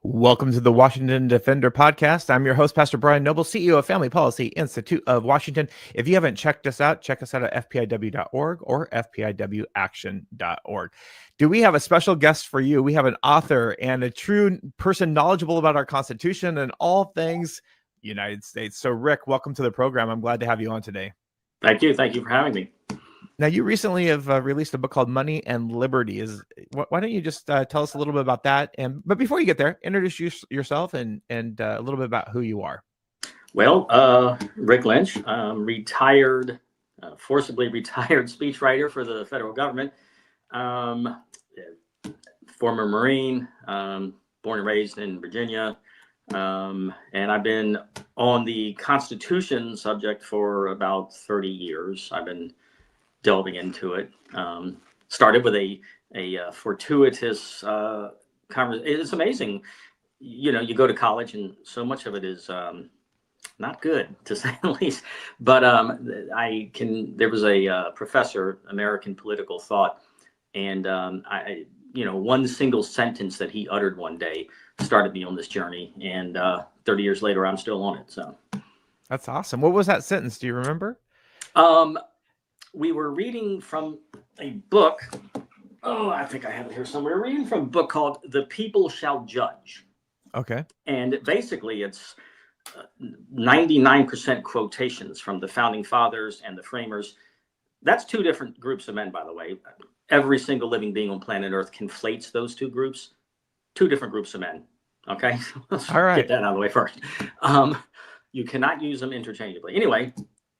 Welcome to the Washington Defender podcast. I'm your host, Pastor Brian Noble, CEO of Family Policy Institute of Washington. If you haven't checked us out at fpiw.org or fpiwaction.org. Do we have a special guest for you? We have an author and a true person knowledgeable about our Constitution and all things United States. So, Rick, welcome to the program. I'm glad to have you on today. Thank you. Thank you for having me. Now, you recently have released a book called Money and Liberty. Why don't you just tell us a little bit about that? But before you get there, introduce yourself and a little bit about who you are. Well, Rick Lynch, retired, forcibly retired speechwriter for the federal government, former Marine, born and raised in Virginia. And I've been on the Constitution subject for about 30 years. I've been delving into it. Started with a fortuitous conversation. It's amazing. You know, you go to college and so much of it is not good, to say the least. But there was a professor, American political thought, and one single sentence that he uttered one day started me on this journey. And 30 years later, I'm still on it. So that's awesome. What was that sentence? Do you remember? We were reading from a book. Oh, I think I have it here somewhere. We're reading from a book called The People Shall Judge. Okay. And basically it's 99% quotations from the founding fathers and the framers. That's two different groups of men, by the way. Every single living being on planet Earth conflates those two groups. Two different groups of men. Okay. Let's All right. get that out of the way first. You cannot use them interchangeably. Anyway,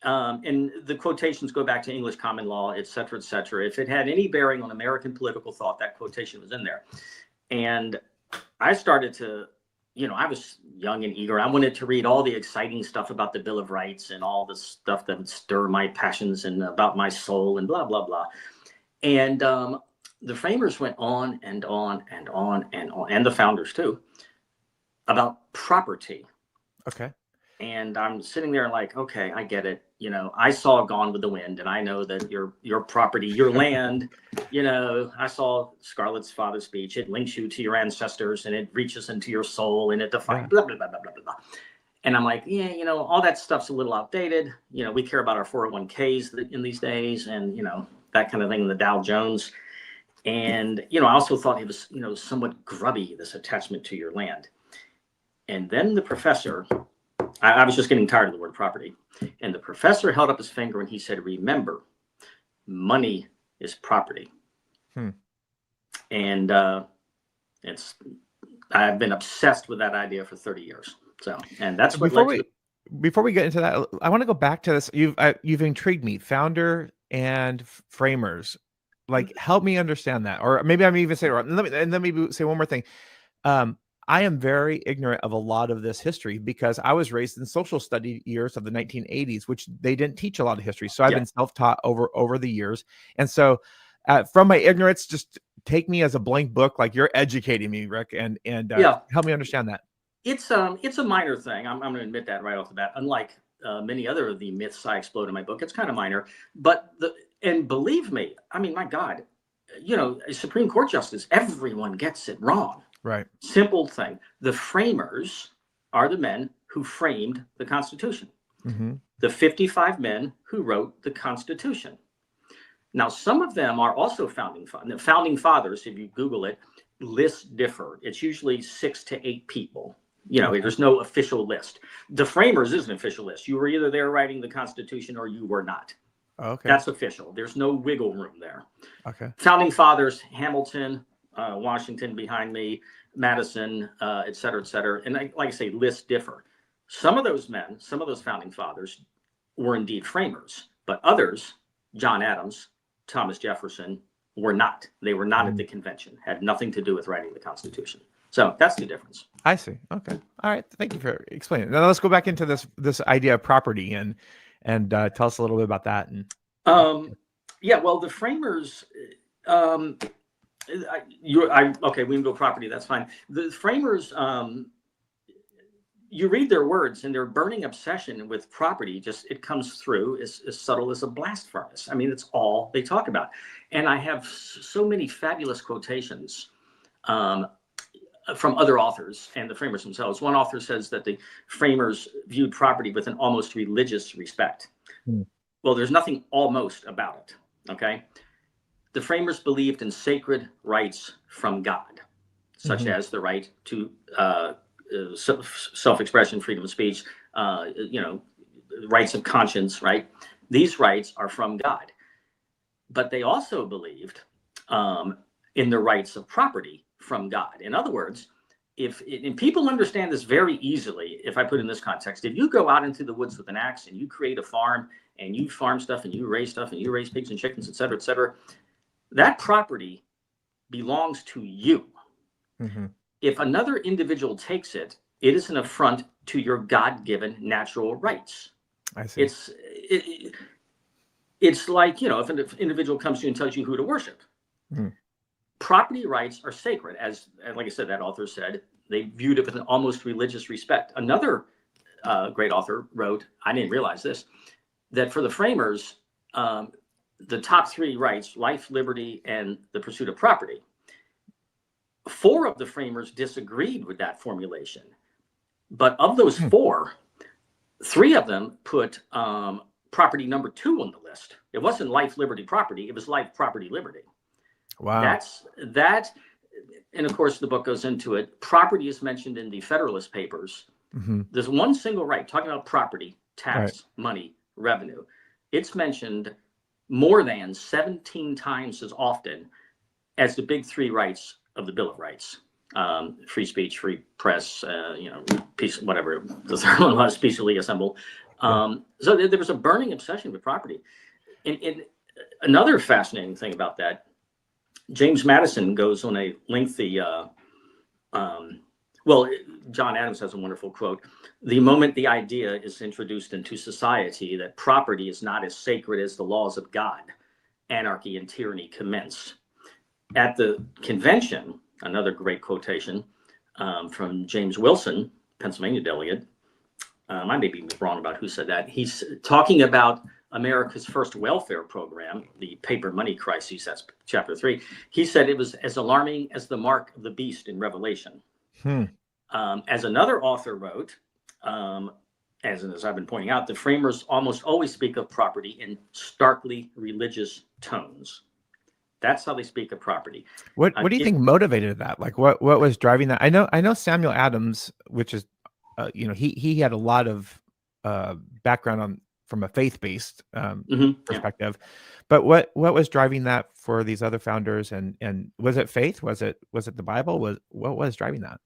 and the quotations go back to English common law, et cetera, et cetera. If it had any bearing on American political thought, that quotation was in there. And I started to, I was young and eager. I wanted to read all the exciting stuff about the Bill of Rights and all the stuff that would stir my passions and about my soul and blah, blah, blah. And the framers went on and on and on and on, and the founders too, about property. Okay. And I'm sitting there like, okay, I get it. I saw Gone with the Wind, and I know that your property, your land, I saw Scarlett's father's speech. It links you to your ancestors, and it reaches into your soul, and it defines blah, blah, blah, blah, blah, blah. And I'm like, yeah, all that stuff's a little outdated. We care about our 401ks in these days, and, that kind of thing, the Dow Jones. And, I also thought it was, somewhat grubby, this attachment to your land. And then the professor, I was just getting tired of the word property. And the professor held up his finger and he said, remember, money is property. And I've been obsessed with that idea for 30 years. So, and that's what before we get into that, I want to go back to this. You've intrigued me, founder and framers. Like, help me understand that. Or maybe I'm even saying it wrong. Let me say one more thing. I am very ignorant of a lot of this history because I was raised in social study years of the 1980s, which they didn't teach a lot of history. So I've been self-taught over the years. And so from my ignorance, just take me as a blank book, like you're educating me, Rick, and help me understand that. It's a minor thing. I'm going to admit that right off the bat. Unlike many other of the myths I explode in my book, it's kind of minor. But and believe me, I mean, my God, a Supreme Court justice, everyone gets it wrong. Right. Simple thing. The framers are the men who framed the Constitution. Mm-hmm. The 55 men who wrote the Constitution. Now, some of them are also founding fathers. If you Google it, lists differ. It's usually 6 to 8 people. There's no official list. The framers is an official list. You were either there writing the Constitution or you were not. Okay. That's official. There's no wiggle room there. Okay. Founding fathers, Hamilton, Washington behind me, Madison, et cetera, et cetera. And like I say, lists differ. Some of those men, some of those founding fathers were indeed framers, but others, John Adams, Thomas Jefferson, were not. They were not at the convention, had nothing to do with writing the Constitution. So that's the difference. I see. Okay. All right. Thank you for explaining. Now let's go back into this idea of property and tell us a little bit about that. Well, the framers, okay, we can go property. That's fine. The framers, you read their words and their burning obsession with property, it comes through as subtle as a blast furnace. I mean, it's all they talk about. And I have so many fabulous quotations from other authors and the framers themselves. One author says that the framers viewed property with an almost religious respect. Well, there's nothing almost about it, okay? The framers believed in sacred rights from God, such as the right to self-expression, freedom of speech, rights of conscience, right? These rights are from God. But they also believed in the rights of property from God. In other words, and people understand this very easily, if I put in this context, if you go out into the woods with an axe and you create a farm and you farm stuff and you raise pigs and chickens, et cetera, that property belongs to you. If another individual takes it, it is an affront to your God-given natural rights. I see. It's like, if an individual comes to you and tells you who to worship. Property rights are sacred, as like I said, that author said. They viewed it with an almost religious respect. Another great author wrote, I didn't realize this, that for the framers, the top three rights, life, liberty, and the pursuit of property, 4 of the framers disagreed with that formulation. But of those 4, 3 of them put property number 2 on the list. It wasn't life, liberty, property. It was life, property, liberty. Wow. That, and of course the book goes into it. Property is mentioned in the Federalist Papers. There's one single right, talking about property, tax, money, revenue. It's mentioned more than 17 times as often as the big 3 rights of the Bill of Rights. Free speech, free press, peace, whatever. The third one was peacefully assemble. So there was a burning obsession with property. And another fascinating thing about that, James Madison goes on a lengthy, John Adams has a wonderful quote. The moment the idea is introduced into society that property is not as sacred as the laws of God, anarchy and tyranny commence. At the convention, another great quotation from James Wilson, Pennsylvania delegate. I may be wrong about who said that. He's talking about America's first welfare program, the paper money crisis, that's chapter 3. He said it was as alarming as the mark of the beast in Revelation. As another author wrote, as I've been pointing out, the framers almost always speak of property in starkly religious tones. That's how they speak of property. What do you think motivated that? Like what was driving that? I know Samuel Adams, which is, he had a lot of background from a faith-based perspective, but what was driving that for these other founders? And was it faith? Was it the Bible? What was driving that?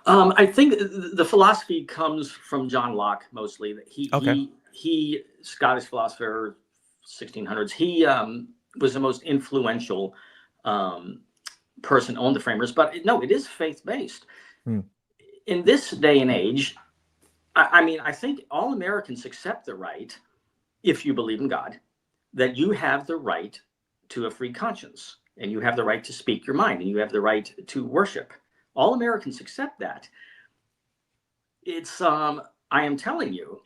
I think the philosophy comes from John Locke mostly. He Scottish philosopher, 1600s. He was the most influential person on the framers, but no, it is faith-based. In this day and age, I think all Americans accept the right, if you believe in God, that you have the right to a free conscience, and you have the right to speak your mind, and you have the right to worship. All Americans accept that. It's, I am telling you,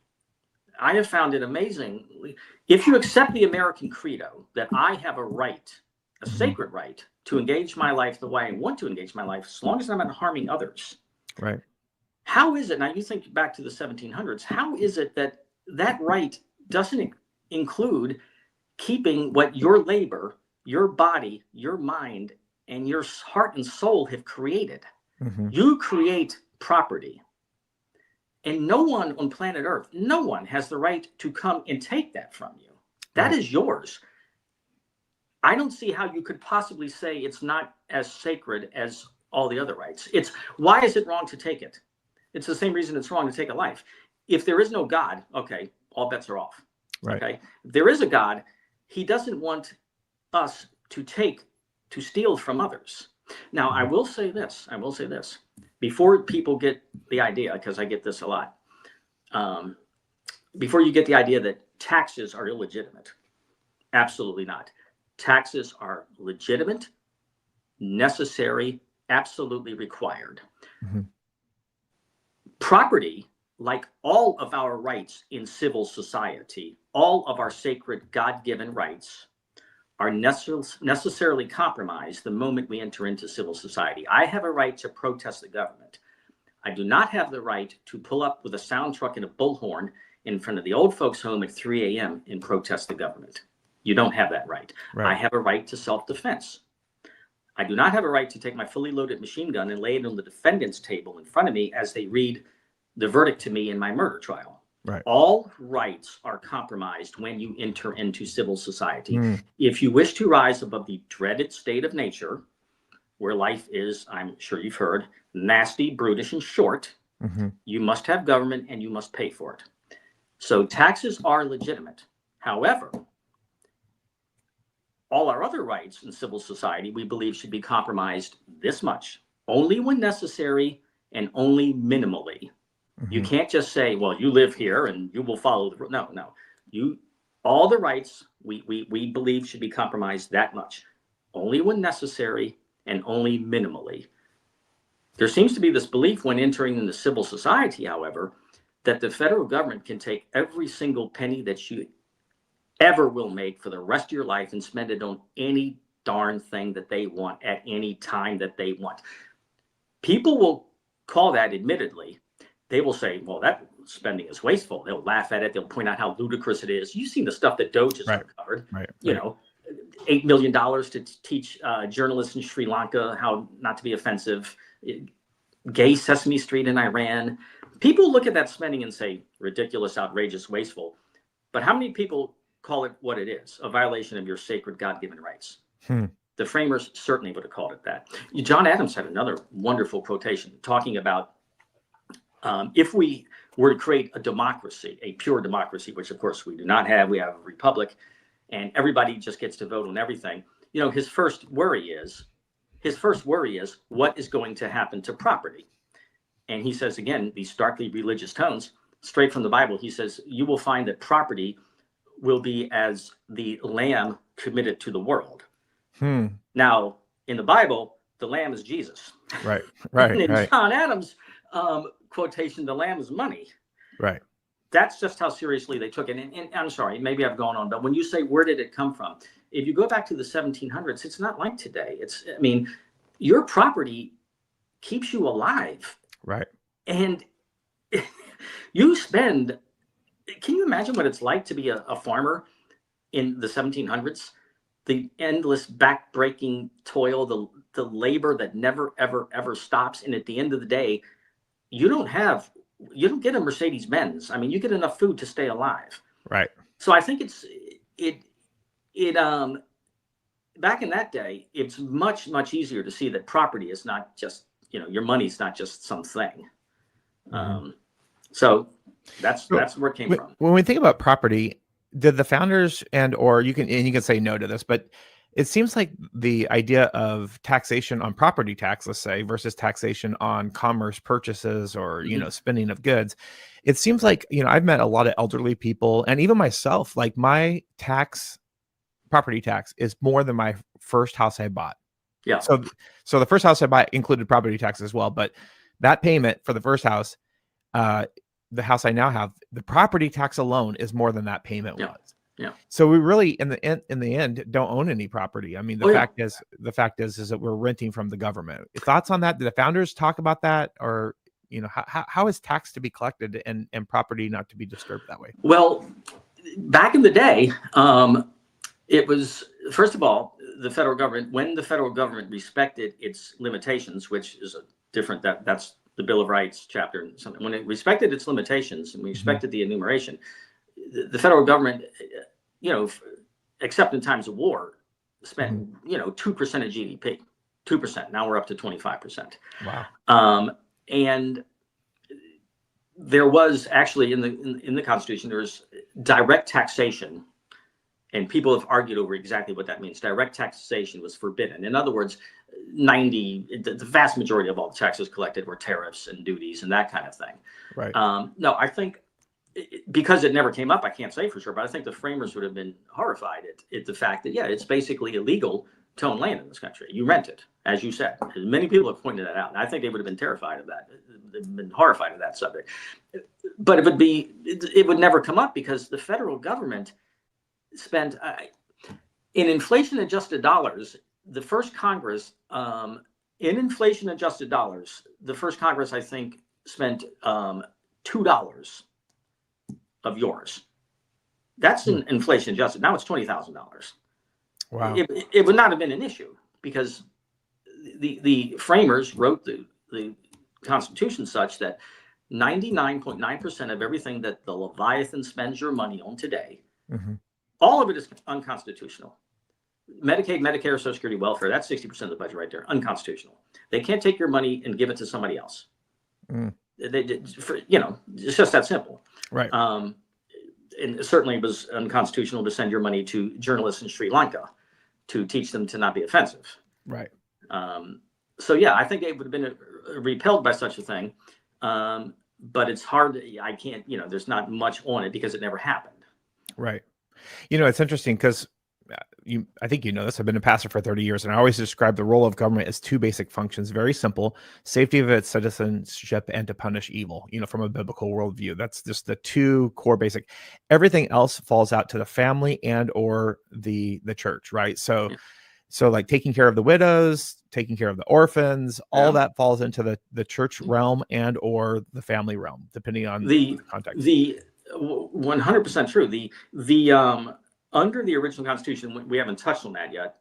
I have found it amazing. If you accept the American credo that I have a right, a sacred right, to engage my life the way I want to engage my life, as long as I'm not harming others. Right. How is it, now you think back to the 1700s, how is it that that right doesn't include keeping what your labor, your body, your mind, and your heart and soul have created? You create property. And no one on planet Earth, no one has the right to come and take that from you. That is yours. I don't see how you could possibly say it's not as sacred as all the other rights. Why is it wrong to take it? It's the same reason it's wrong to take a life. If there is no God, okay, all bets are off. Right. Okay. If there is a God, he doesn't want us to steal from others. Now, I will say this, before people get the idea, because I get this a lot, before you get the idea that taxes are illegitimate, absolutely not. Taxes are legitimate, necessary, absolutely required. Property, like all of our rights in civil society, all of our sacred God-given rights, are necessarily compromised the moment we enter into civil society. I have a right to protest the government. I do not have the right to pull up with a sound truck and a bullhorn in front of the old folks' home at 3 a.m. and protest the government. You don't have that right. Right. I have a right to self-defense. I do not have a right to take my fully loaded machine gun and lay it on the defendant's table in front of me as they read the verdict to me in my murder trial. Right. All rights are compromised when you enter into civil society. Mm. If you wish to rise above the dreaded state of nature, where life is, I'm sure you've heard, nasty, brutish, and short, you must have government and you must pay for it. So taxes are legitimate. However, all our other rights in civil society, we believe, should be compromised this much, only when necessary and only minimally. You can't just say, well, you live here and you will follow the, no. All the rights we believe should be compromised that much, only when necessary and only minimally. There seems to be this belief when entering into civil society, however, that the federal government can take every single penny that you ever will make for the rest of your life and spend it on any darn thing that they want at any time that they want. People will call that, admittedly, they will say, well, that spending is wasteful. They'll laugh at it. They'll point out how ludicrous it is. You've seen the stuff that Doge has uncovered. You know, $8 million to teach journalists in Sri Lanka how not to be offensive. Gay Sesame Street in Iran. People look at that spending and say, ridiculous, outrageous, wasteful. But how many people call it what it is, a violation of your sacred God-given rights? The framers certainly would have called it that. John Adams had another wonderful quotation talking about if we were to create a democracy, a pure democracy, which of course we do not have, we have a republic, and everybody just gets to vote on everything. You know, his first worry is what is going to happen to property? And he says, again, these starkly religious tones, straight from the Bible, he says, you will find that property will be as the lamb committed to the world. Now, in the Bible, the lamb is Jesus. Right. And in John Adams' quotation, the lamb is money. Right. That's just how seriously they took it. And I'm sorry, maybe I've gone on, but when you say, where did it come from? If you go back to the 1700s, it's not like today. I mean, your property keeps you alive. Right. And you spend, can you imagine what it's like to be a farmer in the 1700s? The endless back-breaking toil, the labor that never, ever, ever stops. And at the end of the day, you don't get a Mercedes-Benz. I mean, you get enough food to stay alive. Right. So I think back in that day, it's much, much easier to see that property is not just, you know, your money's not just something. So that's where it came from. When we think about property, did the founders or you can say no to this, but it seems like the idea of taxation on property tax, let's say, versus taxation on commerce purchases or, you know, spending of goods. It seems like, you know, I've met a lot of elderly people and even myself, like my property tax is more than my first house I bought. Yeah. So the first house I bought included property tax as well, but that payment for the first house, the house I now have, the property tax alone is more than that payment was. Yeah. So we really, in the end, don't own any property. I mean, the fact is that we're renting from the government. Thoughts on that? Did the founders talk about that, or you know, how is tax to be collected and property not to be disturbed that way? Well, back in the day, it was, first of all, the federal government, when the federal government respected its limitations, which is a different, that's the Bill of Rights chapter and something, when it respected its limitations and we respected the enumeration, the federal government, you know, except in times of war, spent, you know, 2% of GDP, 2%. Now we're up to 25%. Wow. And there was actually in the Constitution, there's direct taxation, and people have argued over exactly what that means. Direct taxation was forbidden. In other words, the vast majority of all the taxes collected were tariffs and duties and that kind of thing. Right. No, I think because it never came up, I can't say for sure, but I think the framers would have been horrified at the fact that, yeah, it's basically illegal to own land in this country. You rent it, as you said. Many people have pointed that out. And I think they would have been terrified of that, been horrified of that subject. But it would never come up because the federal government spent, in inflation-adjusted dollars, the first Congress, in inflation-adjusted dollars, the first Congress, I think, spent $2 of yours. That's in inflation-adjusted. Now it's $20,000. Wow. It would not have been an issue because the framers wrote the Constitution such that 99.9% of everything that the Leviathan spends your money on today, all of it is unconstitutional. Medicaid, Medicare, Social Security, welfare, that's 60% of the budget right there, unconstitutional. They can't take your money and give it to somebody else. It's just that simple. Right. And certainly it was unconstitutional to send your money to journalists in Sri Lanka to teach them to not be offensive. Right. So yeah, I think they would have been repelled by such a thing. But it's hard. I can't, there's not much on it because it never happened. Right. It's interesting because I think this. I've been a pastor for 30 years, and I always describe the role of government as two basic functions. Very simple: safety of its citizenship and to punish evil. From a biblical worldview, that's just the two core basic. Everything else falls out to the family and or the church, right? So like taking care of the widows, taking care of the orphans, all that falls into the church realm and or the family realm, depending on the context. The 100% true. The under the original Constitution, we haven't touched on that yet.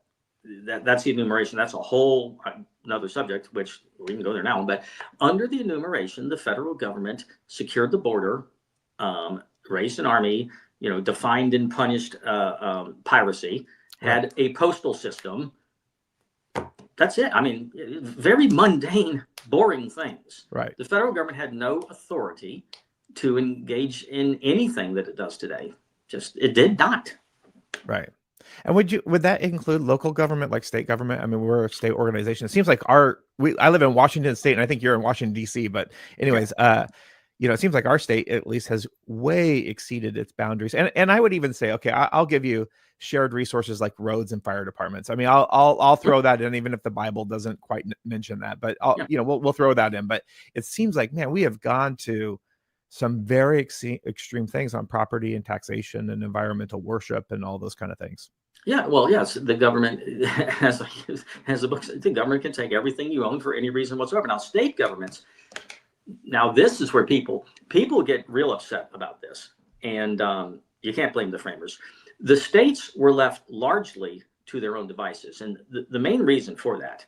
That's the enumeration. That's a whole another subject, which we can go there now. But under the enumeration, the federal government secured the border, raised an army, defined and punished piracy, had a postal system. That's it. I mean, very mundane, boring things. Right. The federal government had no authority to engage in anything that it does today. It did not. Right. And would that include local government, like state government? I mean, we're a state organization. It seems like I live in Washington State, and I think you're in Washington, D.C. But anyways, it seems like our state at least has way exceeded its boundaries. And I would even say, okay, I'll give you shared resources like roads and fire departments. I mean, I'll throw that in, even if the Bible doesn't quite mention that. But we'll throw that in. But it seems like, man, we have gone to some very extreme things on property and taxation and environmental worship and all those kind of things. Yeah, well, yes, the government has a book. The government can take everything you own for any reason whatsoever. Now, state governments. Now, this is where people get real upset about this, and you can't blame the framers. The states were left largely to their own devices, and the main reason for that,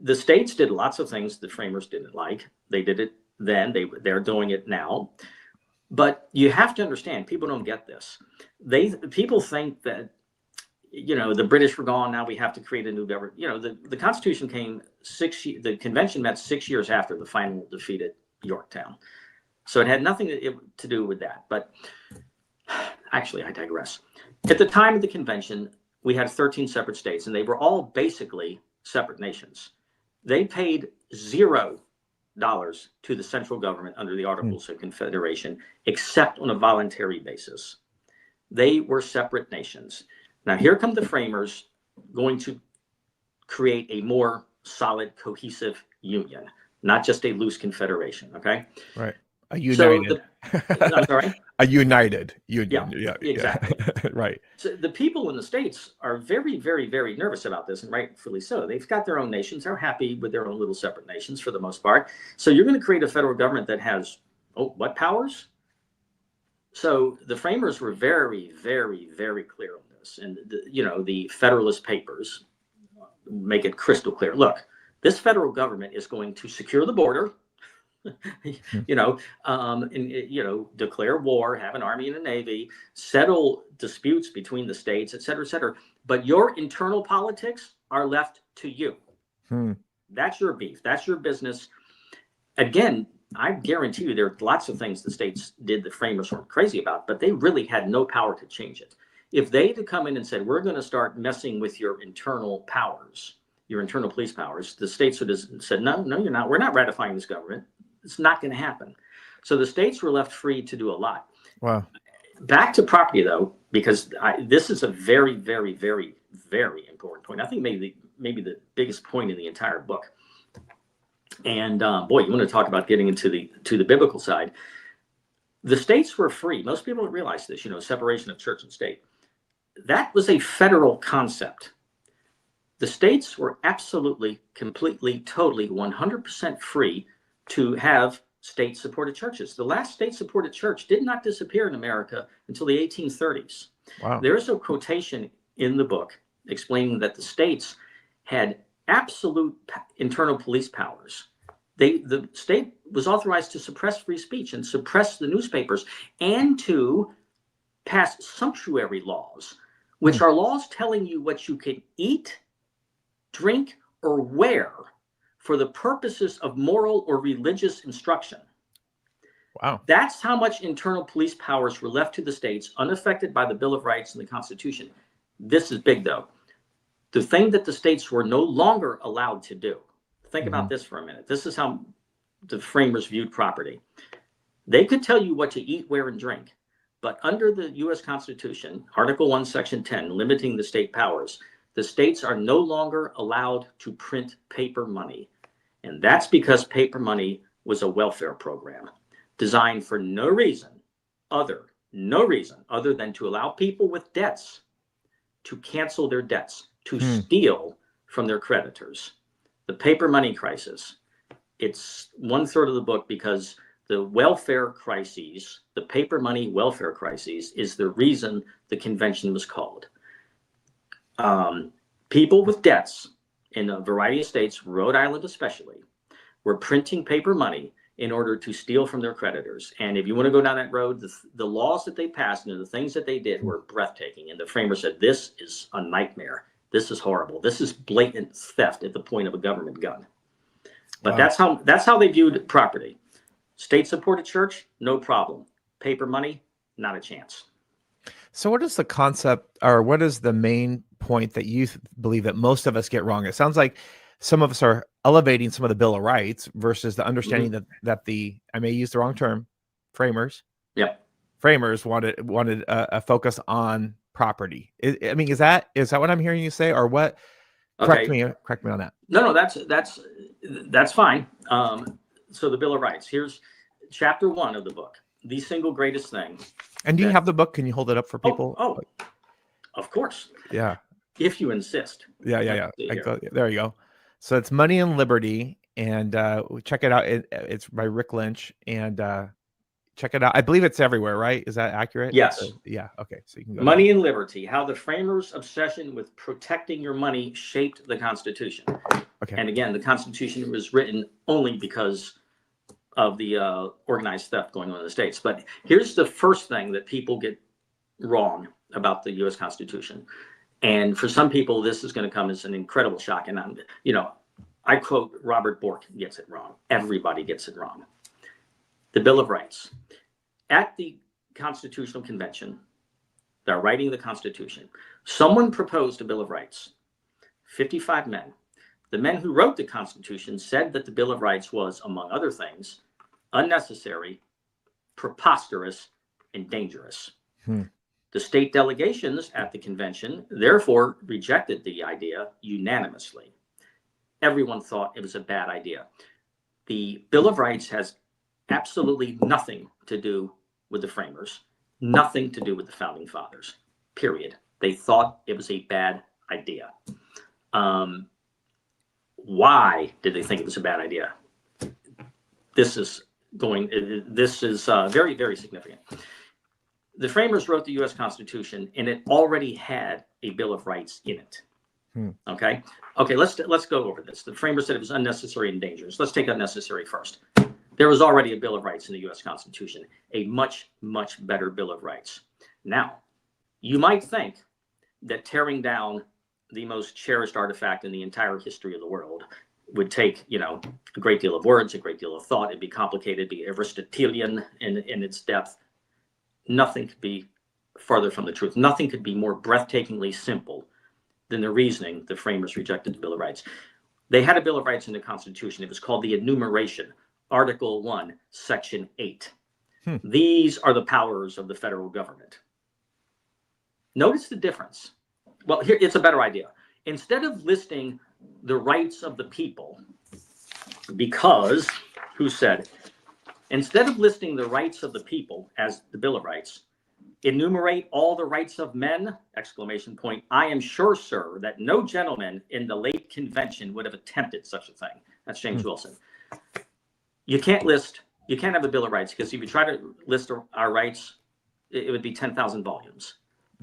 the states did lots of things the framers didn't like. They did it then, they're doing it now. But you have to understand, people don't get this. People think that, the British were gone, now we have to create a new government. The Constitution came the convention met 6 years after the final defeat at Yorktown. So it had nothing to do with that. But actually, I digress. At the time of the convention, we had 13 separate states, and they were all basically separate nations. They paid $0 to the central government under the Articles of Confederation, except on a voluntary basis. They were separate nations. Now, here come the framers going to create a more solid, cohesive union, not just a loose confederation, okay? Right. A united. I'm sorry? A united union. Yeah, exactly. Yeah. Right. So the people in the states are very, very, very nervous about this, and rightfully so. They've got their own nations. They're happy with their own little separate nations for the most part. So you're going to create a federal government that has, what powers? So the framers were very, very, very clear on this. And, the Federalist Papers make it crystal clear. Look, this federal government is going to secure the border, declare war, have an army and a navy, settle disputes between the states, et cetera, et cetera. But your internal politics are left to you. That's your beef. That's your business. Again, I guarantee you there are lots of things the states did the framers weren't crazy about, but they really had no power to change it. If they had come in and said, we're going to start messing with your internal powers, your internal police powers, the states would have said, no, you're not. We're not ratifying this government. It's not going to happen. So the states were left free to do a lot. Wow. Back to property, though, because this is a very, very, very, very important point. I think maybe the biggest point in the entire book. And boy, you want to talk about getting into the biblical side. The states were free. Most people don't realize this, separation of church and state. that was a federal concept. The states were absolutely, completely, totally, 100% free to have state-supported churches. The last state-supported church did not disappear in America until the 1830s. Wow. There is a quotation in the book explaining that the states had absolute internal police powers. The state was authorized to suppress free speech and suppress the newspapers and to pass sumptuary laws, which are laws telling you what you can eat, drink, or wear for the purposes of moral or religious instruction. Wow. That's how much internal police powers were left to the states, unaffected by the Bill of Rights and the Constitution. This is big, though. The thing that the states were no longer allowed to do. Think about this for a minute. This is how the framers viewed property. They could tell you what to eat, wear, and drink, but under the U.S. Constitution, Article 1, Section 10, limiting the state powers, the states are no longer allowed to print paper money. And that's because paper money was a welfare program designed for no reason other than to allow people with debts to cancel their debts, to steal from their creditors. The paper money crisis, it's 1/3 of the book because the welfare crises, the paper money welfare crises, is the reason the convention was called. People with debts in a variety of states, Rhode Island especially, were printing paper money in order to steal from their creditors. And if you want to go down that road, the laws that they passed and the things that they did were breathtaking. And the framers said, this is a nightmare. This is horrible. This is blatant theft at the point of a government gun. But that's how they viewed property. State-supported church, no problem. Paper money, not a chance. So what is the concept, or what is the main point that you believe that most of us get wrong? It sounds like some of us are elevating some of the Bill of Rights versus the understanding that the, I may use the wrong term, framers wanted a focus on property. I mean, is that what I'm hearing you say, or what? Correct me on that. No, that's fine. So the Bill of Rights, here's chapter 1 of the book, the single greatest thing. And do you have the book? Can you hold it up for people? Oh, of course. Yeah. If you insist. Yeah. There you go. So it's Money and Liberty, and check it out. It's by Rick Lynch, and check it out. I believe it's everywhere, right? Is that accurate? Yes. Yeah. Okay. So you can go. Money and Liberty: How the Framers' Obsession with Protecting Your Money Shaped the Constitution. Okay. And again, the Constitution was written only because of the organized theft going on in the states. But here's the first thing that people get wrong about the U.S. Constitution. And for some people, this is going to come as an incredible shock. And I quote Robert Bork gets it wrong. Everybody gets it wrong. The Bill of Rights. At the Constitutional Convention, they're writing the Constitution. Someone proposed a Bill of Rights. 55 men. The men who wrote the Constitution said that the Bill of Rights was, among other things, unnecessary, preposterous, and dangerous. The state delegations at the convention, therefore, rejected the idea unanimously. Everyone thought it was a bad idea. The Bill of Rights has absolutely nothing to do with the framers, nothing to do with the founding fathers, period. They thought it was a bad idea. Why did they think it was a bad idea? This is very, very significant. The framers wrote the U.S. Constitution, and it already had a Bill of Rights in it. Okay, let's go over this. The framers said it was unnecessary and dangerous. Let's take unnecessary first. There was already a Bill of Rights in the U.S. Constitution, a much, much better Bill of Rights. Now, you might think that tearing down the most cherished artifact in the entire history of the world would take, a great deal of words, a great deal of thought. It'd be complicated, be Aristotelian in its depth. Nothing could be farther from the truth. Nothing could be more breathtakingly simple than the reasoning the framers rejected the Bill of Rights. They had a Bill of Rights in the Constitution. It was called the enumeration, Article 1, Section 8. These are the powers of the federal government. Notice the difference. Well, here, it's a better idea. Instead of listing the rights of the people, because, instead of listing the rights of the people as the Bill of Rights, enumerate all the rights of men, exclamation point. I am sure, sir, that no gentleman in the late convention would have attempted such a thing. That's James Wilson. You can't have a Bill of Rights, because if you try to list our rights, it would be 10,000 volumes,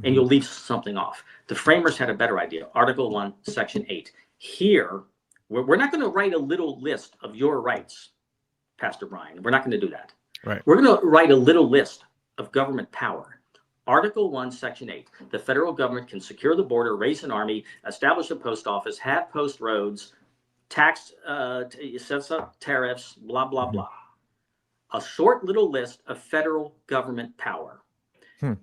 and you'll leave something off. The framers had a better idea. Article 1, Section 8. Here, we're not going to write a little list of your rights, Pastor Brian. We're not going to do that. Right. We're going to write a little list of government power. Article 1, Section 8. The federal government can secure the border, raise an army, establish a post office, have post roads, tax, sets up tariffs, blah, blah, blah. A short little list of federal government power.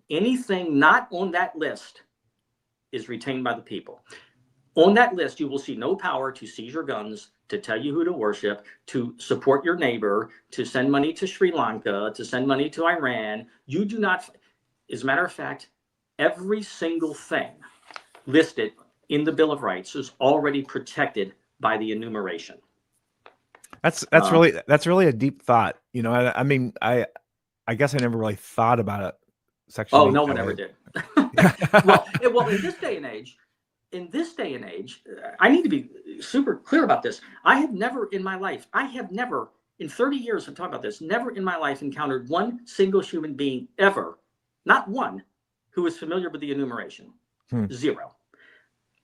Anything not on that list is retained by the people. On that list, you will see no power to seize your guns, to tell you who to worship, to support your neighbor, to send money to Sri Lanka, to send money to Iran. You do not, as a matter of fact, every single thing listed in the Bill of Rights is already protected by the enumeration. That's really a deep thought. You know, I mean, I guess I never really thought about it. Section 8 no one ever did. well, in this day and age, I need to be super clear about this. I have never in my life, in 30 years of talking about this, never in my life encountered one single human being ever, not one, who was familiar with the enumeration. Zero.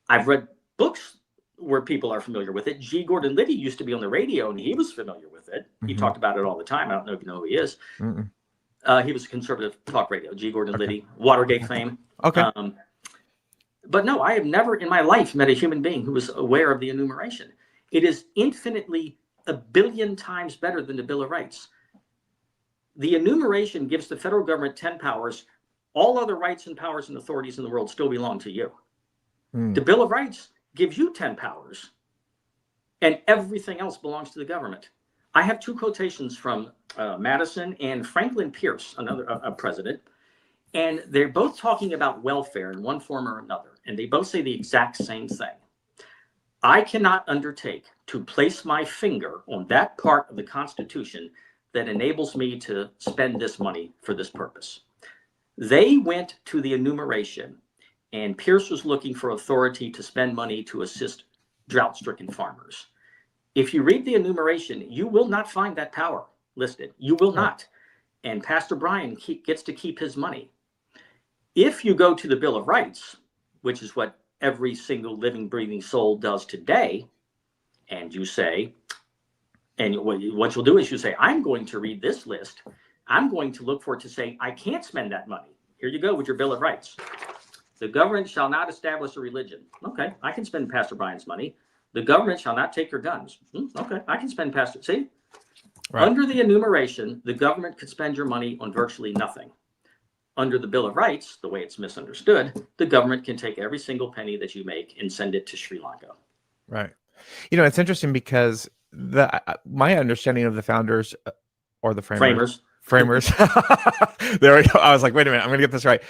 I've read books where people are familiar with it. G. Gordon Liddy used to be on the radio, and he was familiar with it. He talked about it all the time. I don't know if you know who he is. He was a conservative talk radio, G. Gordon Liddy, Watergate fame. Okay. But no, I have never in my life met a human being who was aware of the enumeration. It is infinitely a billion times better than the Bill of Rights. The enumeration gives the federal government 10 powers. All other rights and powers and authorities in the world still belong to you. The Bill of Rights gives you 10 powers, and everything else belongs to the government. I have two quotations from Madison and Franklin Pierce, another president, and they're both talking about welfare in one form or another, and they both say the exact same thing. I cannot undertake to place my finger on that part of the Constitution that enables me to spend this money for this purpose. They went to the enumeration, and Pierce was looking for authority to spend money to assist drought-stricken farmers. If you read the enumeration, you will not find that power listed. You will not. And Pastor Brian gets to keep his money. If you go to the Bill of Rights, which is what every single living, breathing soul does today, and you say, and what you'll do is you say, I'm going to read this list. I'm going to look for it to say, I can't spend that money. Here you go with your Bill of Rights. The government shall not establish a religion. Okay, I can spend Pastor Brian's money. The government shall not take your guns. Okay, I can spend Pastor. See? Right. Under the enumeration, the government could spend your money on virtually nothing. Under the Bill of Rights, the way it's misunderstood, the government can take every single penny that you make and send it to Sri Lanka. Right. You know, it's interesting because my understanding of the founders or the framers. There we go. I was like, wait a minute, I'm going to get this right.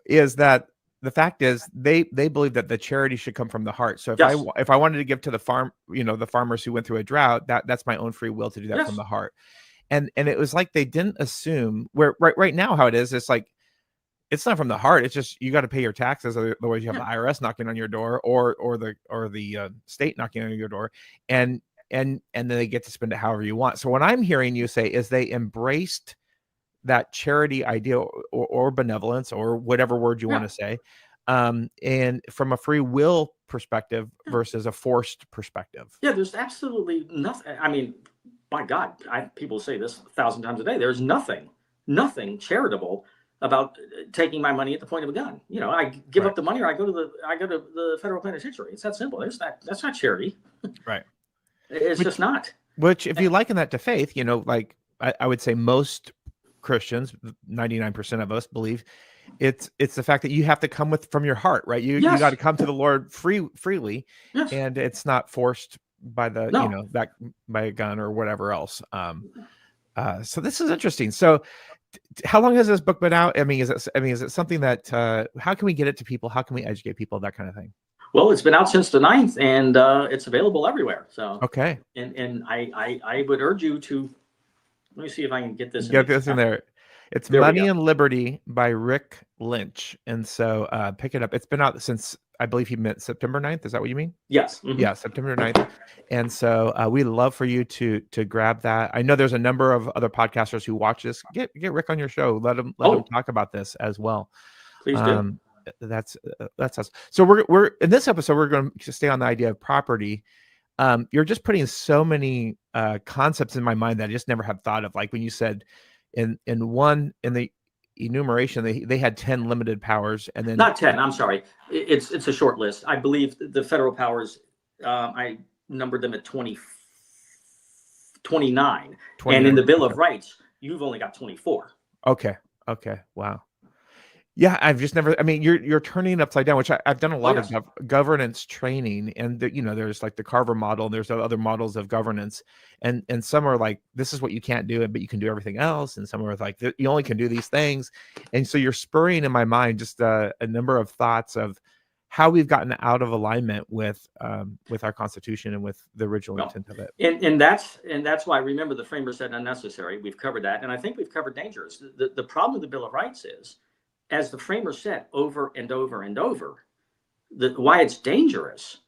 Is that the fact is they believe that the charity should come from the heart. So if I wanted to give to the the farmers who went through a drought, that's my own free will to do that from the heart. And it was like they didn't assume where right now how it is. It's like it's not from the heart. It's just you got to pay your taxes, otherwise you have the IRS knocking on your door or the state knocking on your door, and then they get to spend it however you want. So what I'm hearing you say is they embraced that charity idea or benevolence or whatever word you want to say, and from a free will perspective versus a forced perspective. Yeah, there's absolutely nothing. I mean, my God, people say this 1,000 times a day. There's nothing charitable about taking my money at the point of a gun. You know, I give up the money, or I go to the federal penitentiary. It's that simple. That's not charity. Right. It's just not. Which, if you liken that to faith, you know, like I would say most Christians, 99% of us believe it's the fact that you have to come from your heart, right? You got to come to the Lord freely, and it's not forced by that by a gun or whatever else. So this is interesting. So how long has this book been out? I mean, is it something that how can we get it to people? How can we educate people? That kind of thing. Well, it's been out since the 9th, and it's available everywhere. So okay. And I would urge you to. Let me see if I can get this. Get this in there. It's There we Money go. and Liberty by Rick Lynch. And so pick it up. It's been out since, I believe he meant September 9th. Is that what you mean? Yes. Mhm. Yeah, September 9th. And so we'd love for you to grab that. I know there's a number of other podcasters who watch this. Get Rick on your show. Let him talk about this as well. Please do. That's us. So we're in this episode, we're going to stay on the idea of property. You're just putting so many concepts in my mind that I just never have thought of. Like when you said in the enumeration, they had 10 limited powers, and then Not 10. I'm sorry. It's a short list. I believe the federal powers, I numbered them at 29. And in the Bill of Rights, you've only got 24. Okay. Wow. Yeah, I've just never. I mean, you're turning it upside down, which I've done a lot of governance training, and there's like the Carver model, and there's other models of governance, and some are like, this is what you can't do, but you can do everything else, and some are like, you only can do these things, and so you're spurring in my mind just a number of thoughts of how we've gotten out of alignment with our Constitution and with the original intent of it. And that's why, remember, the framers said unnecessary. We've covered that, and I think we've covered dangerous. The problem with the Bill of Rights is, as the framers said over and over and over, why it's dangerous.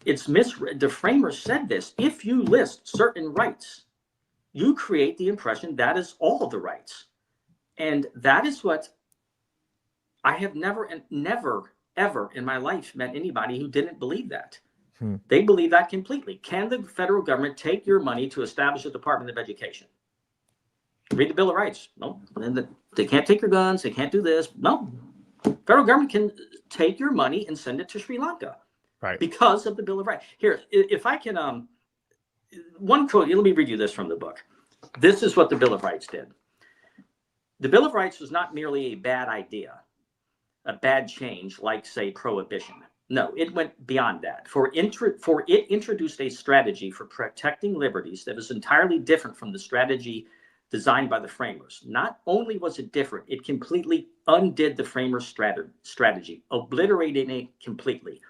It's misread. The framers said this: if you list certain rights, you create the impression that is all the rights, and that is what I have never ever in my life met anybody who didn't believe that. They believe that completely. Can the federal government take your money to establish a Department of Education? Read the Bill of Rights. No, they can't take your guns. They can't do this. No, federal government can take your money and send it to Sri Lanka, right? Because of the Bill of Rights. Here, if I can, one quote. Let me read you this from the book. This is what the Bill of Rights did. The Bill of Rights was not merely a bad idea, a bad change, like say prohibition. No, it went beyond that. For it introduced a strategy for protecting liberties that was entirely different from the strategy designed by the framers. Not only was it different, it completely undid the framers' strategy, obliterating it completely.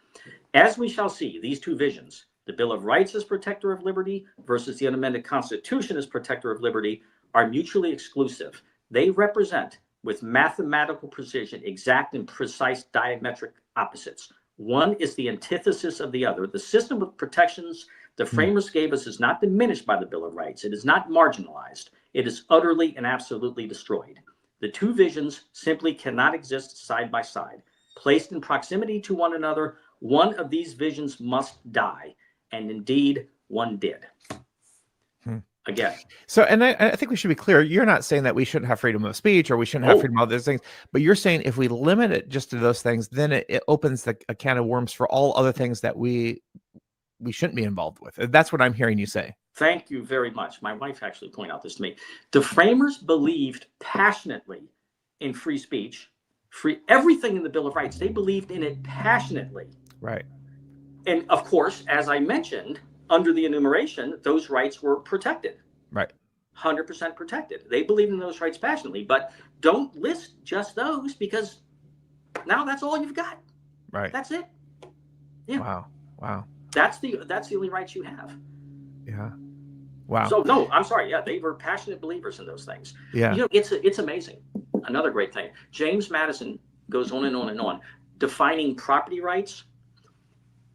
As we shall see, these two visions, the Bill of Rights as protector of liberty versus the unamended Constitution as protector of liberty, are mutually exclusive. They represent, with mathematical precision, exact and precise diametric opposites. One is the antithesis of the other. The system of protections the framers gave us is not diminished by the Bill of Rights. It is not marginalized. It is utterly and absolutely destroyed. The two visions simply cannot exist side by side. Placed in proximity to one another, one of these visions must die. And indeed, one did. Again. So, and I think we should be clear. You're not saying that we shouldn't have freedom of speech or we shouldn't have freedom of those things, but you're saying if we limit it just to those things, then it opens a can of worms for all other things that we shouldn't be involved with. That's what I'm hearing you say. Thank you very much. My wife actually pointed out this to me. The framers believed passionately in free speech, everything in the Bill of Rights. They believed in it passionately. Right. And of course, as I mentioned, under the enumeration, those rights were protected. Right. 100% protected. They believed in those rights passionately, but don't list just those, because now that's all you've got. Right. That's it. Yeah. Wow. That's the only rights you have. Yeah. Wow. So no, I'm sorry. Yeah, they were passionate believers in those things. Yeah. It's amazing. Another great thing. James Madison goes on and on and on, defining property rights.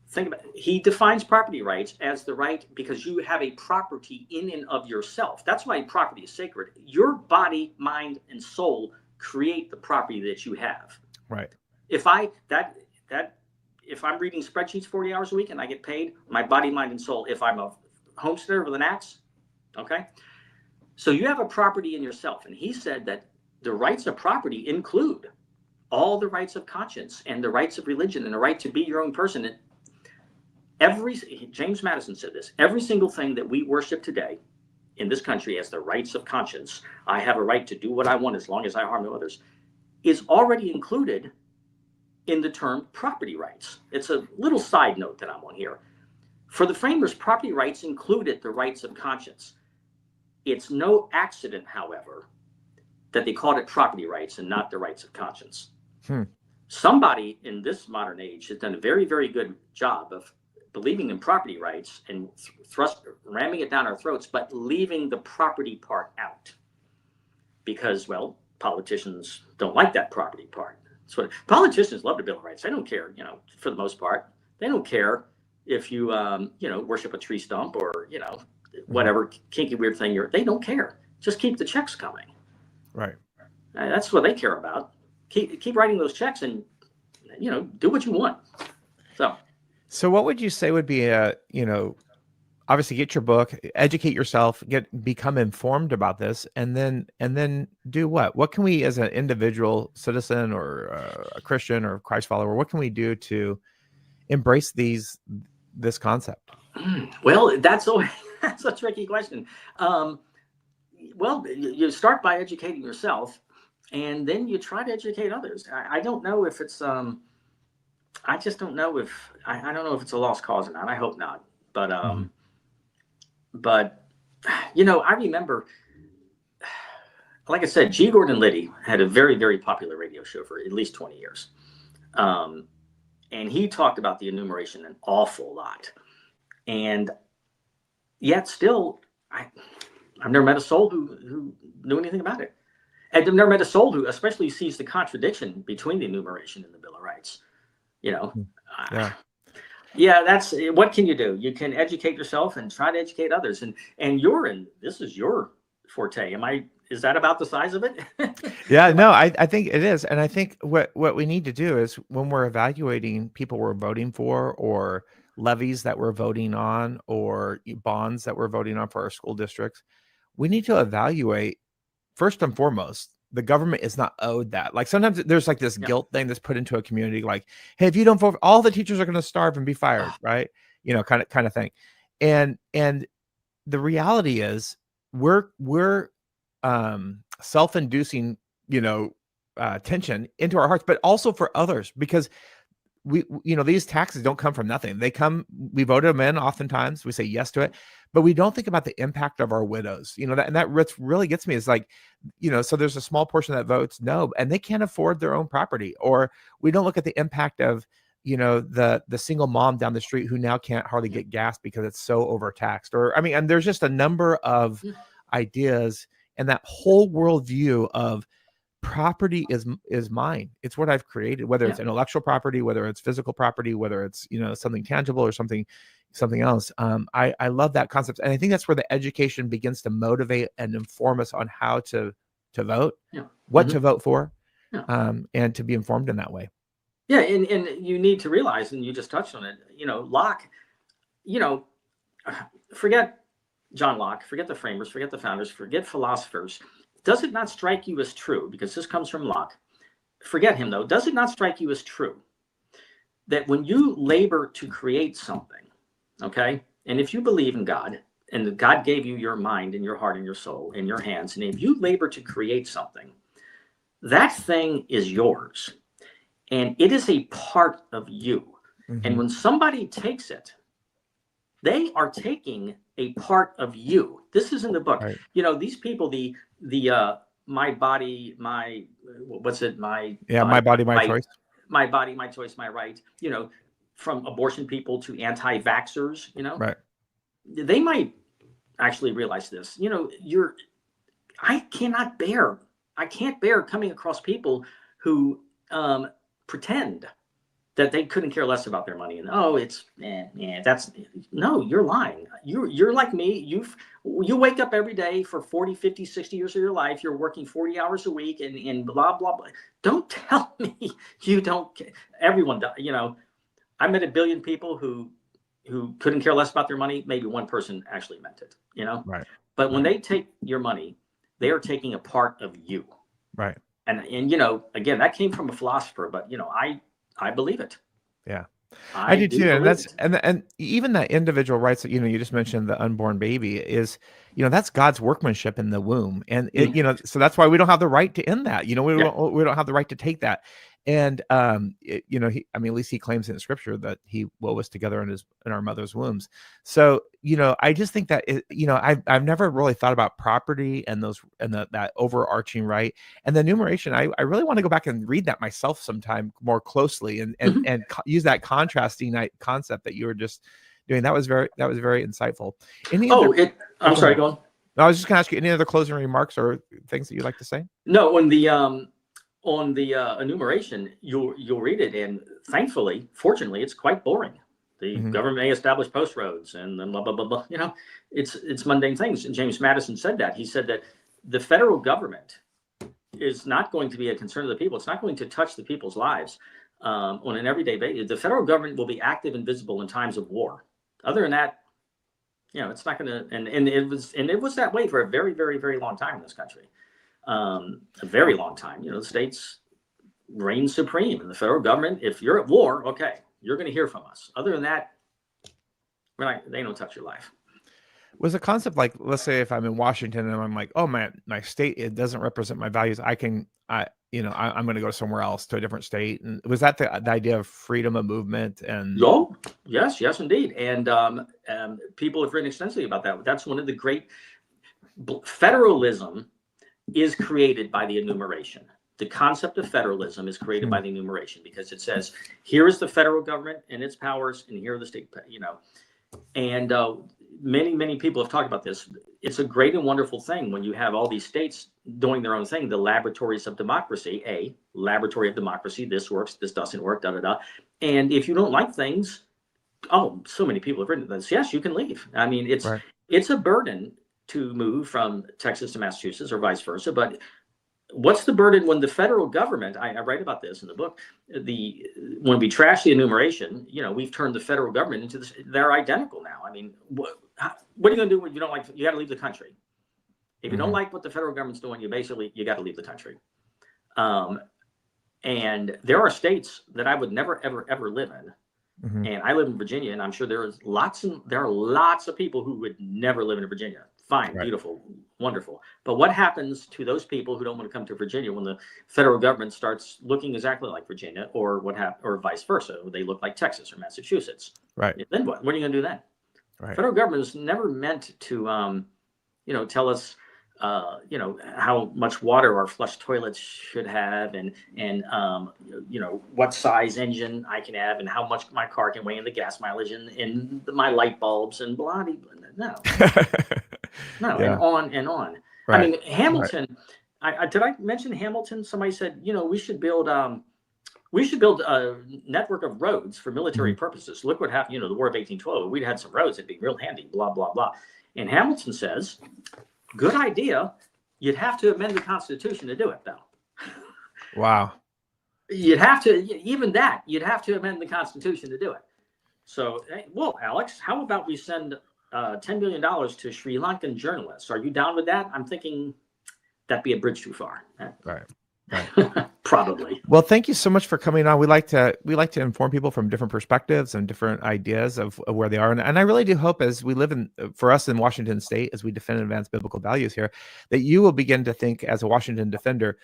Think about it. He defines property rights as the right because you have a property in and of yourself. That's why property is sacred. Your body, mind, and soul create the property that you have. Right. If I'm reading spreadsheets 40 hours a week and I get paid, my body, mind, and soul. If I'm a homesteader with an axe, okay. So you have a property in yourself, and he said that the rights of property include all the rights of conscience and the rights of religion and the right to be your own person. And James Madison said this: every single thing that we worship today in this country as the rights of conscience, I have a right to do what I want as long as I harm no others, is already included in the term property rights. It's a little side note that I'm on here. For the framers, property rights included the rights of conscience. It's no accident, however, that they called it property rights and not the rights of conscience. Somebody in this modern age has done a very, very good job of believing in property rights and ramming it down our throats, but leaving the property part out. because, well, politicians don't like that property part. So politicians love the Bill of Rights. They don't care, for the most part. They don't care if you, worship a tree stump or, whatever kinky weird thing they don't care. Just keep the checks coming. Right. That's what they care about. Keep writing those checks and, do what you want. So what would you say would be obviously get your book, educate yourself, become informed about this, and then do what? What can we as an individual citizen or a Christian or Christ follower, what can we do to embrace this concept? Well, that's a tricky question. Well, you start by educating yourself, and then you try to educate others. I don't know if it's I just don't know if I don't know if it's a lost cause or not. I hope not. But but I remember, like I said, G. Gordon Liddy had a very, very popular radio show for at least 20 years. And he talked about the enumeration an awful lot. And yet still, I've never met a soul who knew anything about it. I've never met a soul who especially sees the contradiction between the enumeration and the Bill of Rights. Yeah, that's what can you do? You can educate yourself and try to educate others. And this is your forte. Is that about the size of it? Yeah, no, I think it is. And I think what we need to do is when we're evaluating people we're voting for, or levies that we're voting on, or bonds that we're voting on for our school districts, we need to evaluate first and foremost, the government is not owed that. Like sometimes there's like this guilt thing that's put into a community, like, hey, if you don't vote, all the teachers are going to starve and be fired, right? Kind of thing. And the reality is we're self-inducing, tension into our hearts, but also for others, because these taxes don't come from nothing. We voted them in. Oftentimes we say yes to it, but we don't think about the impact of our widows, and that really gets me is like, so there's a small portion that votes no, and they can't afford their own property. Or we don't look at the impact of, the single mom down the street who now can't hardly get gas because it's so overtaxed. And there's just a number of ideas, and that whole worldview of property is mine. It's what I've created, whether it's intellectual property, whether it's physical property, whether it's something tangible or something else. I love that concept, and I think that's where the education begins to motivate and inform us on how to vote, what to vote for, and to be informed in that way. Yeah, and you need to realize, and you just touched on it. Locke. Forget John Locke, forget the framers, forget the founders, forget philosophers. Does it not strike you as true, because this comes from Locke, forget him though, does it not strike you as true that when you labor to create something, okay, and if you believe in God, and God gave you your mind and your heart and your soul and your hands, and if you labor to create something, that thing is yours, and it is a part of you. And when somebody takes it, they are taking a part of you. This is in the book. Right. These people, the my body, my what's it? My body, my choice. My body, my choice, my right. From abortion people to anti-vaxxers. Right. They might actually realize this. I can't bear coming across people who pretend that they couldn't care less about their money, and you're lying. You're like me. You wake up every day for 40, 50, 60 years of your life. You're working 40 hours a week and blah, blah, blah. Don't tell me you don't. Everyone does. I met 1 billion people who couldn't care less about their money. Maybe one person actually meant it, Right. But when they take your money, they are taking a part of you. Right. And again, that came from a philosopher, but I believe it. Yeah, I do too. And even that individual rights that, you just mentioned, the unborn baby is, that's God's workmanship in the womb. And so that's why we don't have the right to end that, we don't have the right to take that. And, at least he claims in scripture that he wove us together in our mother's wombs. So, I just think that, I've never really thought about property and that overarching right. And the enumeration, I really want to go back and read that myself sometime more closely and use that contrasting concept that you were just doing. That was very insightful. I'm sorry, go on. I was just going to ask you any other closing remarks or things that you'd like to say? No, on the enumeration, you'll read it, and thankfully, fortunately, it's quite boring. The government may establish post roads and then blah blah blah blah. You know, it's mundane things. And James Madison said that. He said that the federal government is not going to be a concern of the people. It's not going to touch the people's lives on an everyday basis. The federal government will be active and visible in times of war. Other than that, you know, it's not going to. And it was that way for a very very very long time in this country. A very long time. You know, the states reign supreme, and the federal government, if you're at war, okay, you're going to hear from us. Other than that, they don't touch your life. Was a concept like, let's say if I'm in Washington and I'm like, oh, my state, it doesn't represent my values, I'm going to go somewhere else, to a different state. And was that the idea of freedom of movement? And oh, yes, indeed. And people have written extensively about that. That's one of the great federalism is created by the enumeration. The concept of federalism is created by the enumeration, because it says, here is the federal government and its powers, and here are the state, you know. And many people have talked about this. It's a great and wonderful thing when you have all these states doing their own thing, the laboratories of democracy, a laboratory of democracy. This works, this doesn't work, da da da. And if you don't like things, oh, so many people have written this. Yes, you can leave. I mean, it's a burden to move from Texas to Massachusetts or vice versa. But what's the burden when the federal government, I write about this in the book, when we trash the enumeration, you know, we've turned the federal government into this, they're identical now. I mean, what are you going to do when you don't like, you got to leave the country. If you don't like what the federal government's doing, you got to leave the country. And there are states that I would never, ever live in. And I live in Virginia, and I'm sure there are lots of people who would never live in Virginia. Fine, beautiful, wonderful. But what happens to those people who don't want to come to Virginia when the federal government starts looking exactly like Virginia, or or vice versa? They look like Texas or Massachusetts. Right. Then what? What are you going to do then? Right. Federal government is never meant to, tell us, how much water our flush toilets should have, and what size engine I can have, and how much my car can weigh, and the gas mileage, and my light bulbs, and blah blah. No. No, yeah. And on and on. Right. I mean, Hamilton. Right. Did I mention Hamilton? Somebody said, we should build a network of roads for military purposes. Look what happened. The War of 1812. We'd had some roads that'd be real handy. Blah blah blah. And Hamilton says, good idea. You'd have to amend the Constitution to do it, though. Wow. You'd have to amend the Constitution to do it. So, well, Alex, how about we send $10 billion to Sri Lankan journalists? Are you down with that? I'm thinking that'd be a bridge too far. Right. Probably. Well, thank you so much for coming on. We like to inform people from different perspectives and different ideas of where they are. And I really do hope, as we live for us in Washington State, as we defend and advance biblical values here, that you will begin to think, as a Washington defender,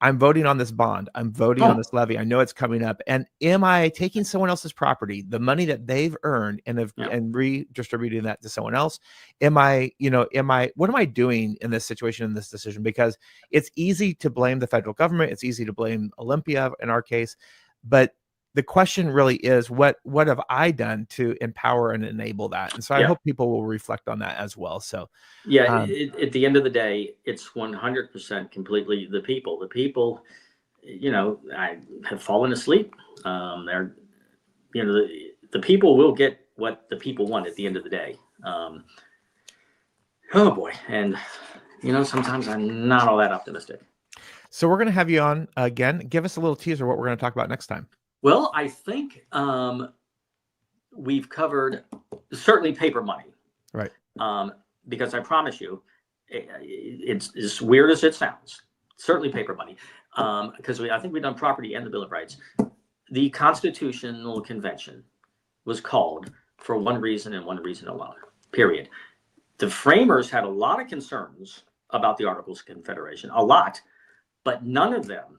I'm voting on this bond. I'm voting on this levy. I know it's coming up. And am I taking someone else's property, the money that they've earned, and redistributing that to someone else? What am I doing in this situation, in this decision? Because it's easy to blame the federal government. It's easy to blame Olympia in our case. But the question really is, what have I done to empower and enable that? And so I hope people will reflect on that as well. So at the end of the day, it's 100% completely the people. The people, I have fallen asleep. The people will get what the people want at the end of the day. Oh boy. And sometimes I'm not all that optimistic. So we're going to have you on again. Give us a little teaser what we're going to talk about next time. Well, I think we've covered certainly paper money, right? Because I promise you, it's as weird as it sounds. Certainly paper money, because I think we've done property and the Bill of Rights. The Constitutional Convention was called for one reason and one reason alone. Period. The framers had a lot of concerns about the Articles of Confederation, a lot, but none of them.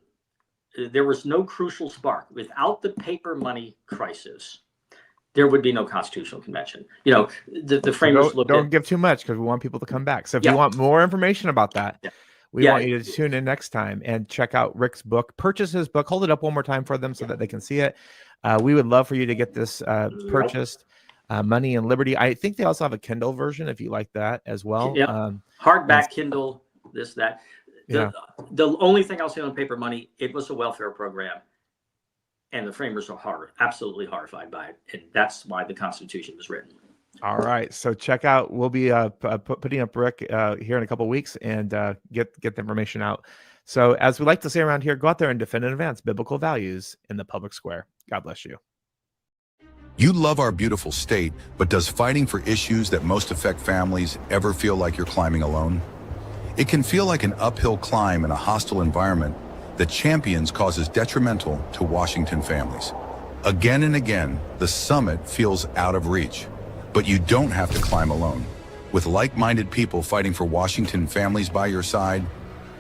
There was no crucial spark. Without the paper money crisis, there would be no Constitutional Convention. The framers don't give too much, because we want people to come back. So if you want more information about that, we want you to tune in next time and check out Rick's book. Purchase his book. Hold it up one more time for them so that they can see it. We would love for you to get this purchased. Money and Liberty. I think they also have a Kindle version if you like that as well. Yep. Hardback, and- Kindle, this, that. Yeah. The only thing I'll say on Paper Money, it was a welfare program. And the framers are absolutely horrified by it. And that's why the Constitution was written. All right. So check out, we'll be putting up Rick here in a couple of weeks and get the information out. So as we like to say around here, go out there and defend and advance biblical values in the public square. God bless you. You love our beautiful state, but does fighting for issues that most affect families ever feel like you're climbing alone? It can feel like an uphill climb in a hostile environment that champions causes detrimental to Washington families. Again and again, the summit feels out of reach, but you don't have to climb alone. With like-minded people fighting for Washington families by your side,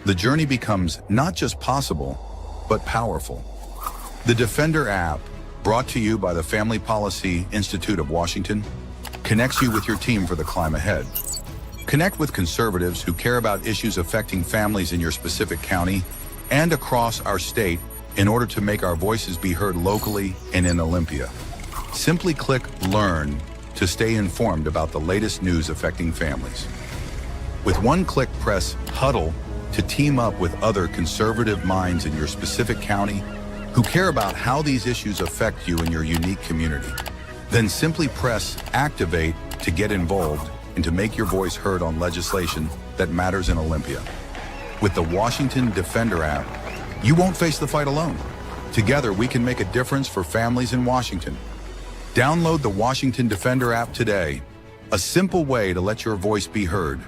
the journey becomes not just possible, but powerful. The Defender app, brought to you by the Family Policy Institute of Washington, connects you with your team for the climb ahead. Connect with conservatives who care about issues affecting families in your specific county and across our state in order to make our voices be heard locally and in Olympia. Simply click Learn to stay informed about the latest news affecting families. With one click, press Huddle to team up with other conservative minds in your specific county who care about how these issues affect you in your unique community. Then simply press Activate to get involved and to make your voice heard on legislation that matters in Olympia. With the Washington Defender app, you won't face the fight alone. Together, we can make a difference for families in Washington. Download the Washington Defender app today, a simple way to let your voice be heard